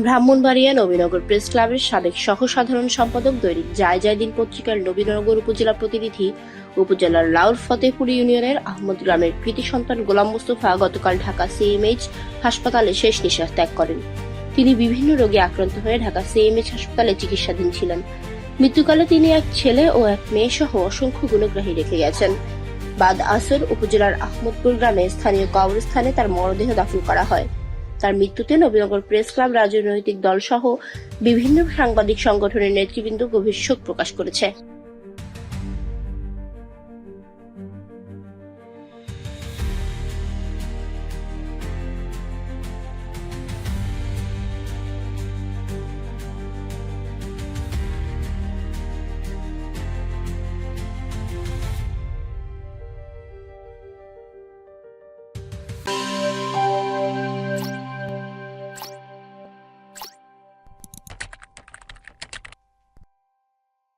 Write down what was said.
Brahmanbaria Nabinagar press ক্লাবের সাবেক সহ সাধারণ সম্পাদক দৈনিক জায়দিন পত্রিকার নবীনগর উপজেলা প্রতিনিধি উপজেলার লাউর ফতেপুর ইউনিয়নের আহমদ গ্রামের কৃতি সন্তান গোলাম মোস্তফা গতকাল ঢাকা সিএমএইচ হাসপাতালে শেষ নিঃশ্বাস ত্যাগ করেন। তিনি বিভিন্ন রোগে আক্রান্ত হয়ে ঢাকা সিএমএইচ হাসপাতালে চিকিৎসাধীন ছিলেন। মৃত্যুকালে তিনি এক ছেলে ও এক মেয়ে সহ অসংখ্য গুণগ্রাহী রেখে গেছেন। বাদ আসর উপজেলার আহমদপুর গ্রামে স্থানীয় কবরস্থানে তার মরদেহ দাফন করা হয়। তার মৃত্যুতে নবীনগর প্রেস ক্লাব, রাজনৈতিক দল সহ বিভিন্ন সাংবাদিক সংগঠনের নেতৃবৃন্দ গভীর শোক প্রকাশ করেছে।